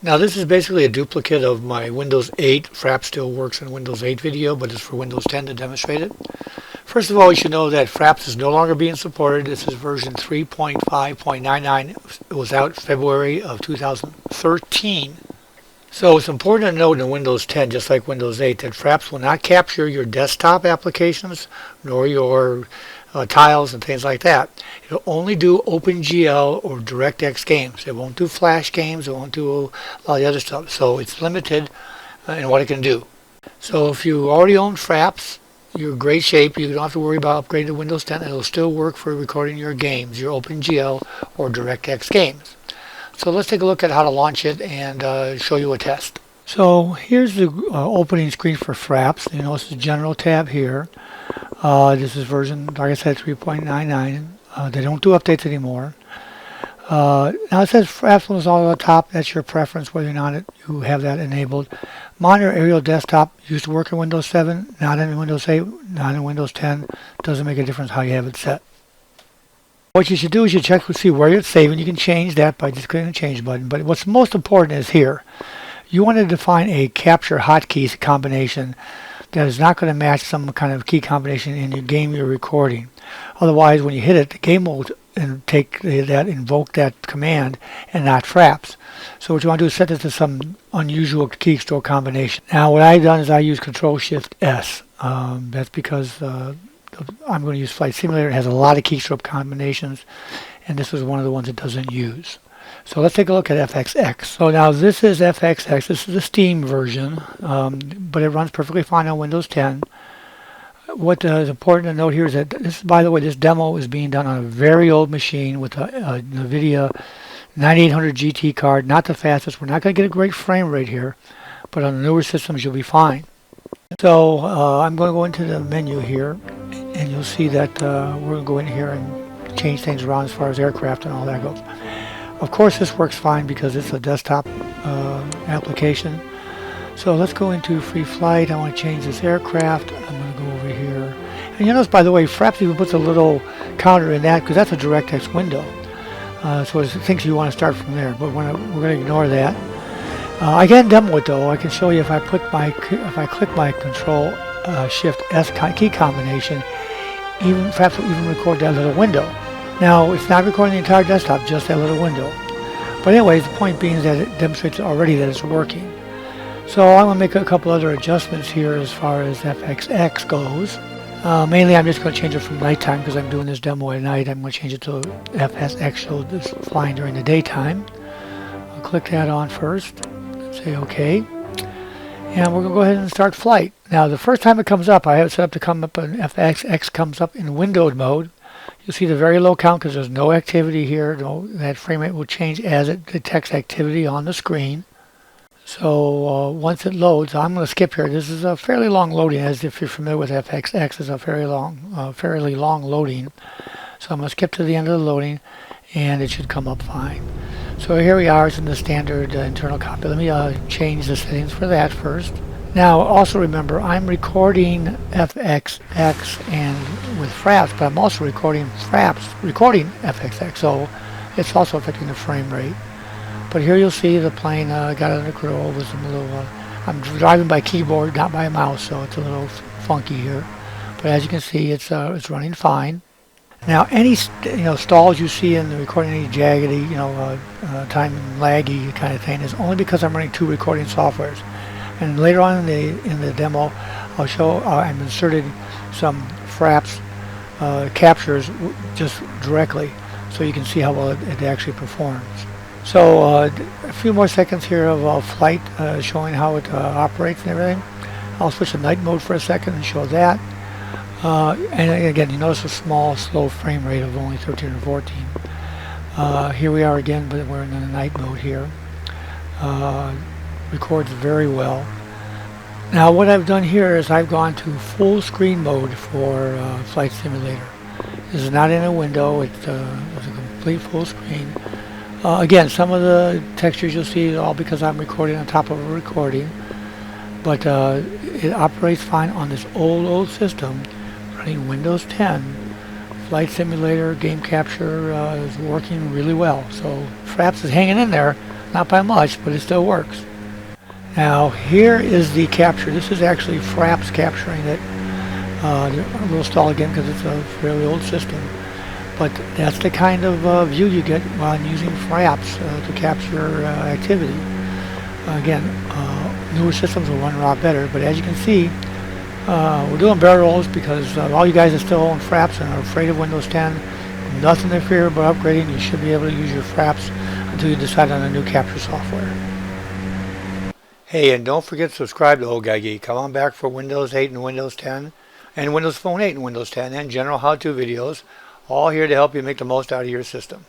Now this is basically a duplicate of my Windows 8. Fraps still works in Windows 8 video, but it's for Windows 10 to demonstrate it. First of all, you should know that Fraps is no longer being supported. This is version 3.5.99. It was out February of 2013. So it's important to note in Windows 10, just like Windows 8, that Fraps will not capture your desktop applications nor your tiles and things like that. It'll only do OpenGL or DirectX games. It won't do Flash games. It won't do a lot of the other stuff. So it's limited in what it can do. So if you already own Fraps, you're in great shape. You don't have to worry about upgrading to Windows 10. It'll still work for recording your games, your OpenGL or DirectX games. So let's take a look at how to launch it and show you a test. So here's the opening screen for Fraps. You notice the General tab here. This is version, like I said, 3.99. They don't do updates anymore. Now it says Fraps is all at the top. That's your preference, whether or not you have that enabled. Monitor aerial desktop used to work in Windows 7, not in Windows 8, not in Windows 10. Doesn't make a difference how you have it set. What you should do is you check to see where it's saving. You can change that by just clicking the change button. But what's most important is here. You want to define a capture hotkey combination that is not going to match some kind of key combination in your game you're recording. Otherwise, when you hit it, the game will invoke that command and not Fraps. So what you want to do is set this to some unusual keystroke combination. Now what I've done is I use Control-Shift-S. That's because I'm going to use Flight Simulator. It has a lot of keystroke combinations, and this is one of the ones it doesn't use. So let's take a look at FXX. So now this is FXX. This is the Steam version, but it runs perfectly fine on Windows 10. What is important to note here is that this, by the way, this demo is being done on a very old machine with a NVIDIA 9800 GT card, not the fastest. We're not going to get a great frame rate here, but on the newer systems you'll be fine. So I'm going to go into the menu here, and you'll see that we're going to go in here and change things around as far as aircraft and all that goes. Of course this works fine because it's a desktop application. So let's go into free flight. I want to change this aircraft. I'm going to go over here. And you notice, by the way, Fraps even puts a little counter in that because that's a DirectX window. So it thinks you want to start from there, but we're going to ignore that. I can demo it though. I can show you if I click my Control Shift S key combination, even Fraps will even record that little window. Now it's not recording the entire desktop, just that little window. But anyways, the point being is that it demonstrates already that it's working. So I'm going to make a couple other adjustments here as far as FXX goes. Mainly I'm just going to change it from nighttime because I'm doing this demo at night. I'm going to change it to FSX, so it's flying during the daytime. I'll click that on first. Say OK. And we're going to go ahead and start flight. Now the first time it comes up, I have it set up to come up in FXX comes up in windowed mode. You'll see the very low count because there's no activity here. That frame rate will change as it detects activity on the screen. So once it loads, I'm going to skip here. This is a fairly long loading, as if you're familiar with FXX, it's a fairly long loading. So I'm going to skip to the end of the loading, and it should come up fine. So here we are. It's in the standard internal copy. Let me change the settings for that first. Now, also remember, I'm recording FXX and with Fraps, but I'm also recording FXX, so it's also affecting the frame rate. But here you'll see the plane got it under control. With some little, I'm driving by keyboard, not by mouse, so it's a little funky here. But as you can see, it's running fine. Now, any stalls you see in the recording, any jaggedy, time laggy kind of thing, is only because I'm running two recording softwares. And later on in the demo, I'll show I'm inserting some Fraps captures just directly, so you can see how well it actually performs. So a few more seconds here of flight showing how it operates and everything. I'll switch to night mode for a second and show that. And again, you notice a small, slow frame rate of only 13 or 14. Here we are again, but we're in the night mode here. Records very well. Now what I've done here is I've gone to full screen mode for Flight Simulator. This is not in a window, it's a complete full screen. Again, some of the textures you'll see are all because I'm recording on top of a recording, but it operates fine on this old system running Windows 10. Flight Simulator game capture is working really well, so Fraps is hanging in there. Not by much, but it still works. Now here is the capture. This is actually Fraps capturing it. A little stall again because it's a fairly old system. But that's the kind of view you get when using Fraps to capture activity. Again, newer systems will run a lot better, but as you can see, we're doing barrel rolls because all you guys that still own Fraps and are afraid of Windows 10, nothing to fear about upgrading. You should be able to use your Fraps until you decide on a new capture software. Hey, and don't forget to subscribe to Old Guy Geek. Come on back for Windows 8 and Windows 10, and Windows Phone 8 and Windows 10, and general how-to videos, all here to help you make the most out of your system.